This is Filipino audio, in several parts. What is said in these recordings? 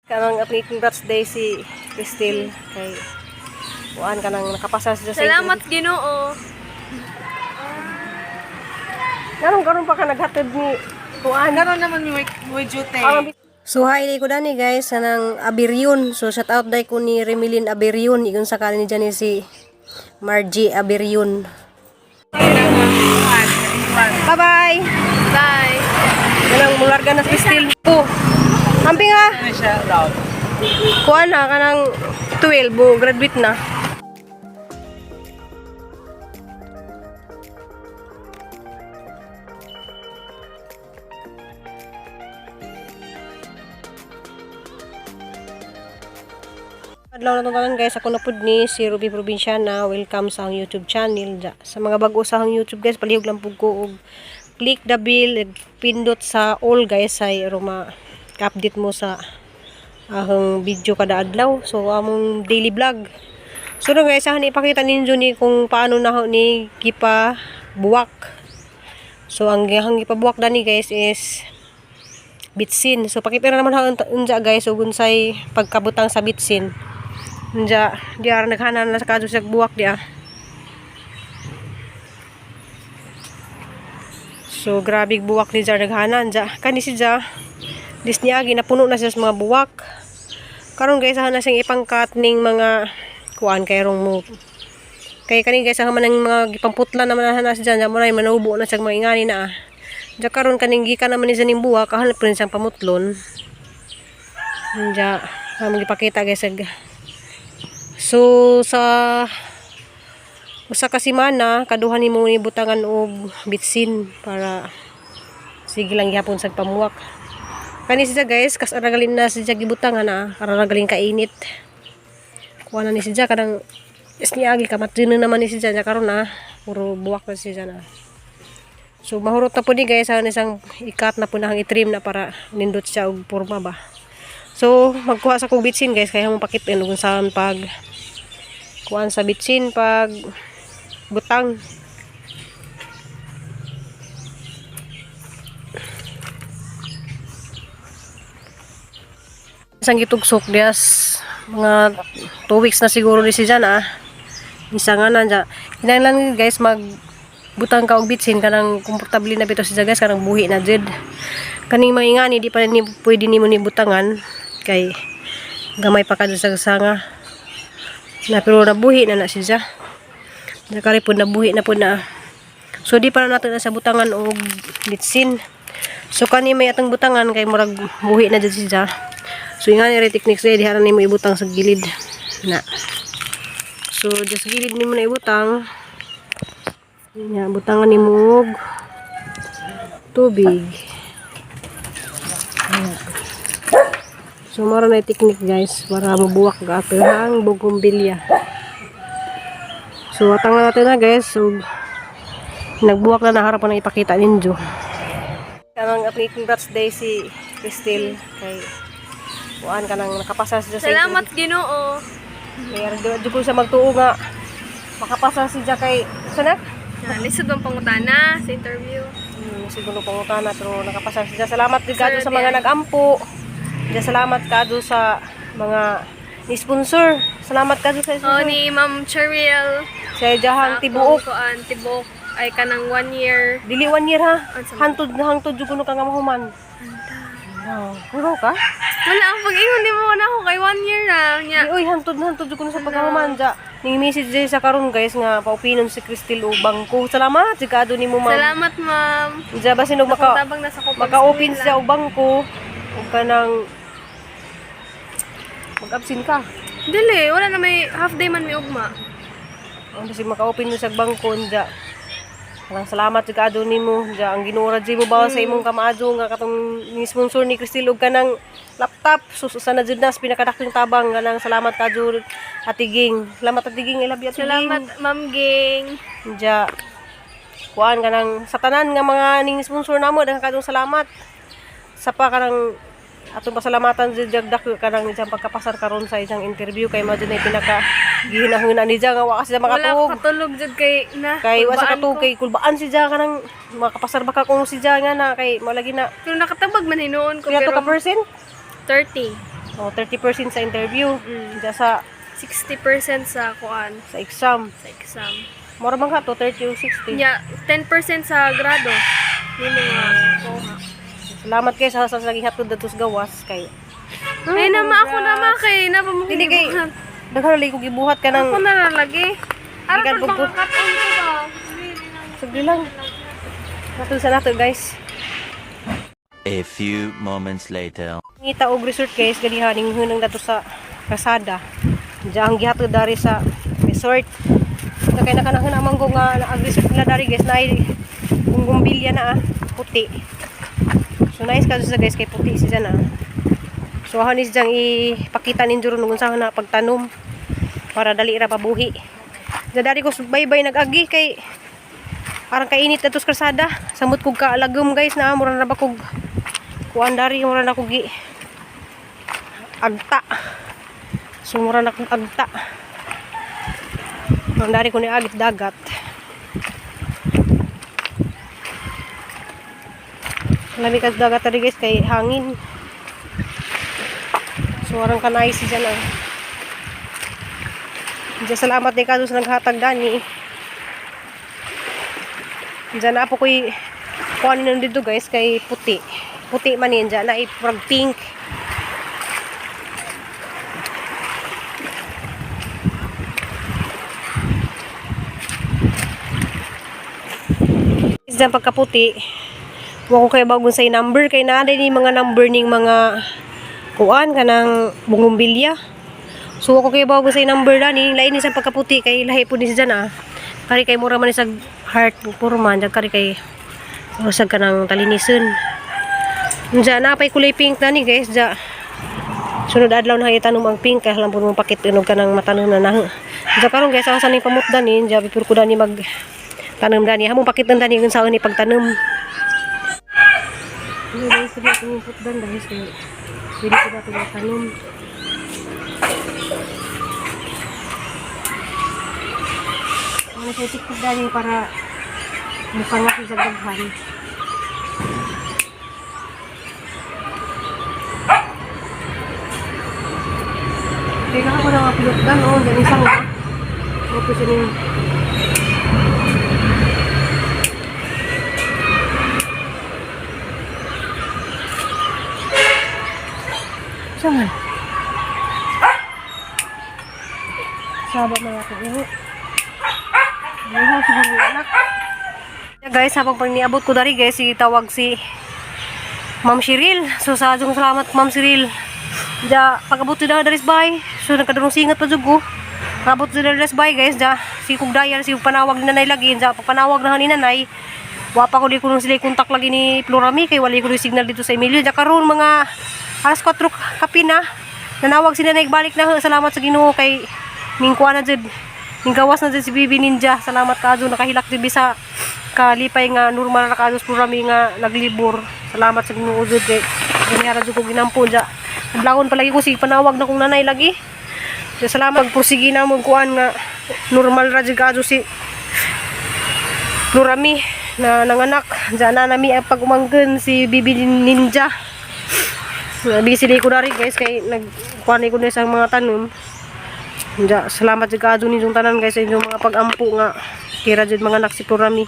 Kanang aping birthday si Cristel kay kuan kanang nakapasa siya sa Salamat Ginoo. karon pa ka naghatid ni kuan. Karon naman may jute. So hi day ko dani guys kanang Abirion. So shout out day ko ni Remilin Abirion igon sa kanini dyan ni si Margie Abirion. Bye bye. Bye. Kanang mularga na si Cristel ko. Amping ha. Kuan na kanang 12 mo graduate na. Adlaw na tanan guys, ako na pud ni si Ruby Provinciana. Welcome sa akong YouTube channel. Sa mga bago sa akong YouTube guys, palihog lang pud ko og click the bell, pindot sa all guys ay roma ka-update mo sa akong video kada adlaw. So among daily vlog. So guys, ani ipakita ninyo ni kung paano na ni gipa buwak. So ang gipabuwak dani guys is bitsin. So pakita na naman unja guys ug unsay pagkabutang sa bitsin. Unja diar naghanan na sa kadto sa buwak dia. So grabe buwak ni jar naghanan ja. Kani si ja disniya ginapuno na siya sa mga buwak. Karon guys ana sing ipangkat ning mga kuan kay rong mo. Kay kani guys man ang mga gipamputlan naman na siya ja mo na manubo na sa mga ingani na. Ja karon kaning gikan naman ni sa ning buwak kahanap rin siyang pamutlon. Ja among gipakita guys. So sa usa ka semana kaduha nimo ni butangan og bitsin para sige lang gihapon sa pamuwak. Kani siya guys kas aragalin na siya gibutangan na aragalin ka init. Kuha na ni siya kadang isniagi kamatino naman ni siya karon na puro buwak na siya na. So mahurot na po ni guys ang isang ikat na po na ang itrim na para nindot siya og porma ba. So magkuha sa kong bitsin guys kaya mo pakitin kung saan pag kuan sa bitsin pag butang. Isang gitugsok dias mga 2 weeks na siguro ni siya na. Isa nga na dyan. Kinailan guys mag butang ka og bitsin kanang komportable na bito siya guys kanang buhi na jud. Kaning maingani di pa ni pwede nimo ni butangan kay gamay pa ka sa sanga. Na pero nabuhi na siya. Nakari pud nabuhi na pud na. So di pa na natin sa butangan og bitsin. So kani may atong butangan kay murag buhi na jud siya. So ingani ra techniques di hara nimo ibutang sa gilid na. So just gilid nimo na ibutang. Nya butangan nimo og tubig. So maro na technique guys para mabuwak ga ang bugumbilya. So atang na natin na guys. So nagbuwak na harapan na ipakita ninyo. Kanang aping birthday si Cristel kay kuan kanang nakapasa siya sa Salamat Ginoo. kaya di ko siya magtuo nga makapasa siya kay sanak. Lisod ang pangutana sa interview. Siguro pangutana pero nakapasa siya. Salamat din kado sa mga nag-ampo. Salamat kado sa mga ni sponsor. Salamat kado sa Oh ni Ma'am Cheryl. sa jahang tibuok. Tibuok ay kanang 1 year. Dili 1 year ha. Ano Hangtod jud kuno ka nga mahuman. Puro ka? Wala ang pag-ingon di mo na ako kay 1 year na nya. Di oy hangtod jud kuno sa pagkahuman ja. Ning message diri sa karon guys nga paupinon si Cristel o bangko. Salamat sigado nimo ma'am. Salamat ma'am. Ja basin og Tabang na sa ko. maka-open siya og bangko ug kanang mag-absent ka. Dili, wala na may half day man may ugma. Ang kasi maka-open mo sa bangko ja. Kanang salamat sigado nimo ja ang ginura di mo bawa sa imong kamaadyo nga katong ni sponsor ni Cristel og kanang laptop sususan na jud nas pinakadakong tabang kanang salamat kadyo Atiging. Salamat Atiging I love you Atiging. Salamat Ma'am Ging. Ja kuan kanang sa tanan nga mga ning sponsor namo daghang kadtong salamat. Sa pa kanang atong pasalamatan jud jagdak kanang isang pagkapasar karon sa isang interview kay mao jud ay pinaka gihinahuna ni nga wa kasi makatulog. Wala katulog jud kay na. Kay wa sa katulog kay kulbaan si Diya kanang makapasar baka kung si Diya nga na kay malagi na. Pero nakatabag man hinuon ko Kaya to ka percent? 30. O 30% sa interview. Mm. Diya sa 60% sa kuan exam. sa exam. Mura man ka to 30 o 60. Nya 10% sa grado. Nimo nga kuha. Salamat kay sa lagi hatod datos gawas kay. Ay nama ako nama kay na Dili kay pamuhibuhat. daghan lagi ko gibuhat ka Ako nang na lang lagi. Ara Ikan pud bugbo. mga katon ko ba? sagdi lang. Nato sa nato guys. A few moments later. Ngita og resort guys ganihaning hunang dato sa kasada. Diya ang gihatod dari sa resort. So kay nakanahon amang ko nga ang resort na dari guys na ay gumbilya na puti. So nice kaso sa guys kay puti siya na. So hanis diyang ipakita ninyo ron kung saan na pagtanom para dali ra pabuhi. Dari ko baybay nag-agi kay parang kainit na tos karsada. Samot kog kaalagom guys na mura na ba kog kuan dari mura na kog agta. So mura na kog agta. Ang dari ko ni agit dagat. Lami ka dagat tadi guys kay hangin. So warang kanay si dyan ah. Diyan salamat din ka sa naghatag dani. Diyan na po ko'y kuhanin nun dito guys kay puti. Puti man yun dyan na iprag pink. Diyan pagkaputi. Huwag ko kayo bagon sa number kay na ni mga number ning mga kuan kanang bungumbilya. So ako kay bago sa number na ni lain ni sa pagkaputi kay lahi po ni siya na. Kari kay mura man ni sa heart puro man kari kay usag kanang talinison. Unsa na pay kulay pink na ni guys ja. Sunod adlaw na itanom ang pink kay lang pud mo pakit inog kanang matanom na nang. Ja karon guys asa ni pamutdan ni ja bipur ko dani mag tanom dani hamong pakit dani kun saon ni pagtanom. Ini guys sudah pamutdan guys. Jadi kita tinggal tanam. Ano sa tiktok dali para mukhang ako sa daghan. Kaya ako na mga pilotdan, oh, dyan isang ba? Opo siya niyo. Saan? Sabat na natin iho. Iho, siguro anak. Yeah, guys, habang pag niabot ko dari guys, tawag si Ma'am Cheryl. So, sa adjong salamat Ma'am Cheryl. Ja, pag-abot si dari bay. So, nagkadurong singat pa jugo. Pag-abot si dari bay guys, ja, si kong dayar, si panawag ni nanay lagi. Ja, panawag na ni nanay. Wapa ko di ko nung sila kontak lagi ni Florami, kay wali ko yung signal dito sa Emilio. Ja, karon mga alas 4 kapin na. Nanawag sila na balik na. Salamat sa Ginoo kay mingkuan na jud. Gawas na jud si Bibi Ninja. Salamat kaadto nakahilak jud sa kalipay nga normal na kaadto Florami nga naglibor. Salamat sa Ginoo jud kay ganyara jud ko ginampon ja. Naglawon palagi ko si panawag na kong nanay lagi. So, salamat pursigi na mo kuan nga normal ra jud kaadto si Florami na nanganak. Diyan na nami pag umanggen si Bibi Ninja. Bisili ko dari guys kay nagkuanay ko na sa mga tanom. Ja, salamat jud kaadto ninyong tanan guys sa inyong mga pag-ampo nga kira jud mga anak si Florami.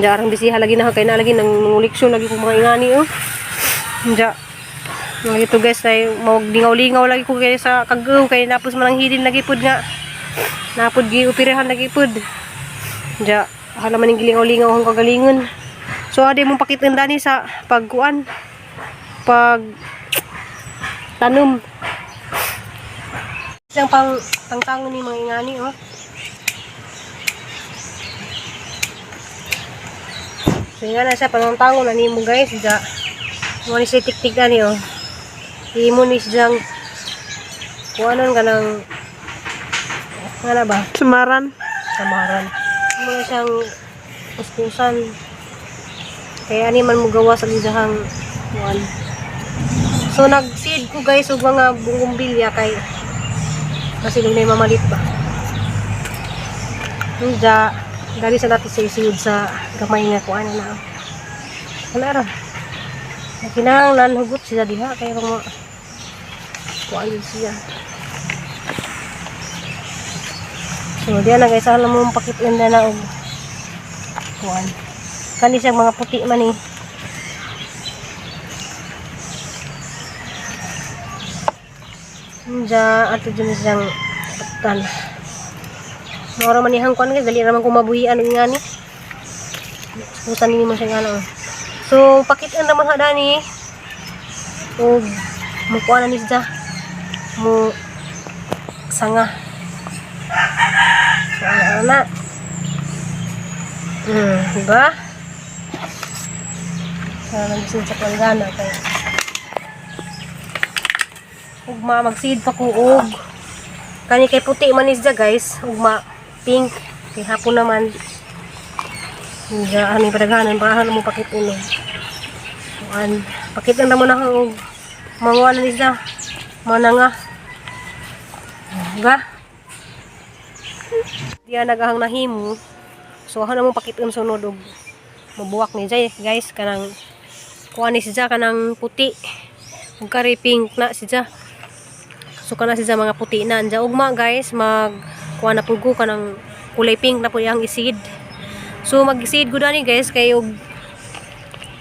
Ja, arang bisiha lagi na kay na lagi nang leksyon lagi ko mga ingani oh. Ja. Mga ito guys ay mawag-lingaw-lingaw lagi ko kay sa kagaw kay napos man ang hidin lagi pud nga. Napod gi operahan lagi pud. Ja, hala man ning gilingaw-lingaw ang kagalingon. So ade mong pakitan dani sa pagkuan pag tanom. Isang pangtangon ni mga ingani oh. So nga na siya pangtangon na nimo guys ja. Mo ni si tik-tik na ni oh. Imo ni siyang kuanon kanang ngana ba? Samaran. Imo na siyang uskusan. Kaya ani man mo gawa sa lidahang kuan. So nag-seed ko guys og mga bungumbilya kay kasi nung na mamalit ba. Nda dali sa natin sa isiyod sa gamay nga kuan na. Ano ra? Kinahanglan hugot sila diha kay mga Kuan siya. So diyan na guys, alam mo pakitin na og kuan. Kani siya mga puti man eh. Diyan ato dyan siyang patan. Mora man ihang kuan guys, dali naman ko mabuhian nga ni. Susan ni mo siya nga. So pakitin naman hada ni. Og mukuha na ni siya. Mu sanga. So ana. Diba? Sana gusto sa planggana kaya. Ugma mag-seed pa ko og kani kay puti man isda guys, ugma pink kay hapon naman. Diya ani padaghanan para mo pakitin. An pakitin na mo na og manguha na isda. Mana nga. Diba? Diya nagahang nahimo. So ano mo pakiton sunod og mabuwak ni Jay guys kanang kuha ni siya kanang puti ug kari pink na siya. So kana siya mga puti na anja ugma guys mag kuha na pugo kanang kulay pink na po yang isid. So mag-seed gud ani guys kay og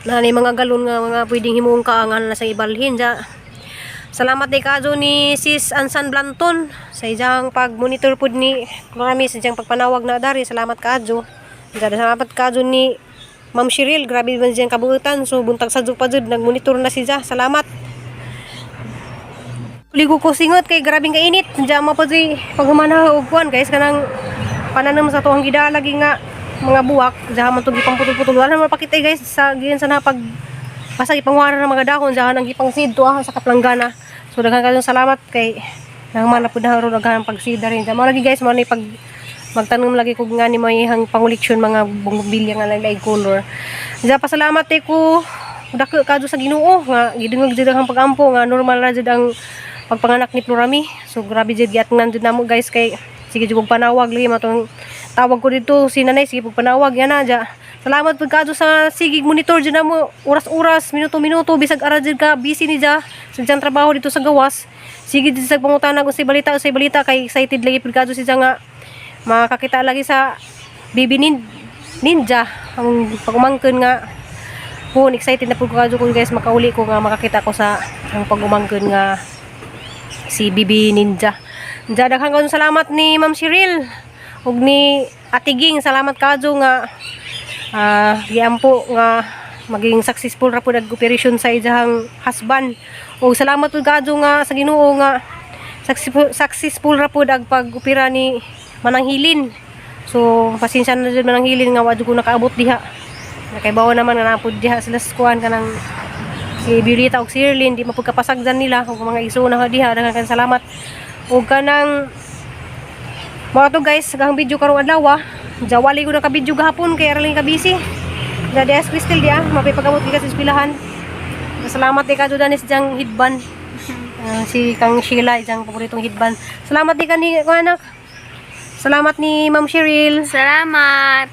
nani mga galon nga mga pwedeng himuong kaangan na sa ibalhin ja. Salamat day kadyo ni Sis Ansan Blanton sa iyang pag-monitor pud ni Cloramis sa iyang pagpanawag na dari. Salamat kadyo. Salamat kadyo ni Ma'am Cheryl, grabe man siyang kabuutan. So buntag sa pa jud nagmonitor na siya. Salamat. Ligo ko singot kay grabing kainit. Diyan mo pa di paghumana og kuan guys kanang pananom sa tuwang gida lagi nga mga buwak. Diyan man to gipang putol-putol. Wala na mapakita guys sa giyan sa napag basta ipangwara ng mga dahon diyan nang gipang seed to sa kaplanggana. So daghan kayong salamat kay nang man na pud haro daghan pag-seed rin. Diyan mo lagi guys mo ni pag magtanong lagi ko nga ni may hang panguliksyon mga bumbilya nga lain color. Diyan pasalamat ko dako kadto sa Ginoo nga gidungog jud ang pagampo nga normal ra jud ang pagpanganak ni Florami. So grabe jud giatnan jud namo guys kay sige jud panawag lagi matong tawag ko dito si nanay sige panawag yan na ja. Salamat pud kadto sa sigig monitor jud namo oras-oras minuto-minuto bisag ara jud ka busy ni ja sa diyang trabaho dito sa gawas. Sige jud sa pangutana kung sa balita kay excited lagi pud kadto siya nga makakita lagi sa Baby Ninja ang pagumangkon nga excited na pud ko guys makauli ko nga makakita ko sa ang pagumangkon nga si Baby Ninja. Daghang kayong salamat ni Ma'am Cheryl ug ni Ate Ging, salamat kadto nga giampo nga maging successful ra pud ang operation sa iyang husband. Ug salamat pud kadto nga sa Ginoo nga successful ra pud ang pag-opera ni Manang Hilin. So pasensya na jud Manang Hilin nga wa jud ko nakaabot diha. Nakaibaw naman nga napud diha sila sa kuan kanang si Violeta ug si Erlyn di mapagkapasagdan nila ug mga iso na diha. Daghang salamat. Ug kanang mga to guys gang video karong adlaw jawali ko na ka video gahapon kay ara lang ka busy. Dadi as Crystal dia mapipagabot kita sa eskwelahan. Salamat kay kadto danis jang hidban. Si Kang Sheila jang paboritong hidban. Salamat di kani ko anak. Salamat ni Ma'am Cheryl. Salamat.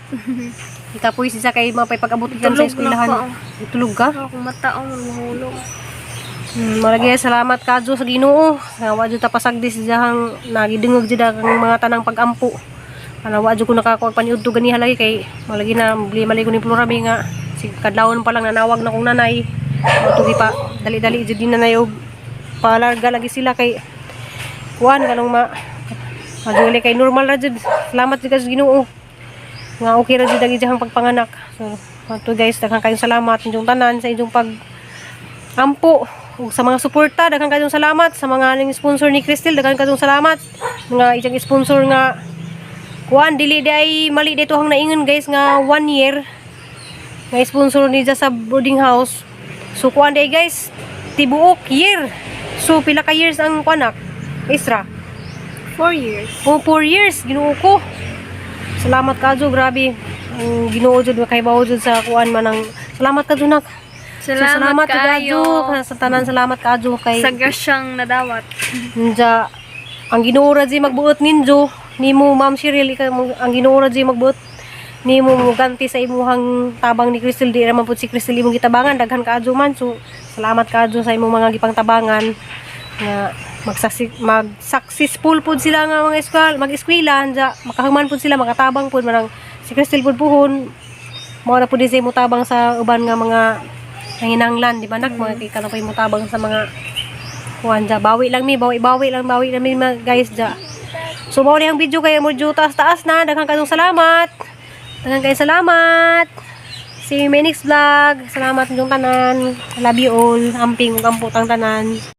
Ikapoy siya kay mapipagabot kita sa eskwelahan. Tulog ka? Ako mataong mahulog. Maragi salamat kadto sa Ginoo. Nga wa jud ta pasagdi siyang nagidungog jud ang mga tanang pagampo. Ana wa jud ko nakakuha paniudto ganiha lagi kay malagi na mali ko ni Florami nga si kadlawon pa lang nanawag na kong nanay. Matugi pa dali-dali jud din nanay og palarga lagi sila kay kuan kanong maduli kay normal ra jud. Salamat jud sa Ginoo. Nga okay ra jud ang iyang pagpanganak. So ato guys daghang kayong salamat inyong tanan sa inyong pag-ampo. Ug sa mga suporta daghang kayong salamat sa mga ning sponsor ni Crystal daghang kayong salamat nga iyang sponsor nga kuan dili day mali dito hang naingon guys nga 1 year nga sponsor ni sa boarding house. So kuan day guys tibuok year. So pila ka years ang kuanak Isra? 4 years. 4 years Ginoo ko. Salamat kadto grabe ang Ginoo jud kay bawo jud sa kuan manang salamat kadto nak. Salamat kadto sa tanan salamat kadto kay sa grasyang nadawat. Nja ang Ginoo ra di magbuot ninyo nimo Ma'am Cheryl ang Ginoo ra di magbuot nimo ganti sa imuhang tabang ni Crystal di ra man pud si Crystal imong gitabangan daghan kaadto man. So salamat kaadto sa imong mga gipang tabangan nga mag-successful pud sila nga mga mag-eskwela ja makahuman pud sila makatabang pud marang si Cristel pud puhon mao na pud di siya mutabang sa uban nga mga nanginanglan di ba nak mga kay kanang mutabang sa mga kuan ja bawi lang mi guys ja. So mao ni ang video kay mo taas na daghang kanong salamat. See you in my next vlog. Salamat yung tanan. I love you all. Amping ug amputang tanan.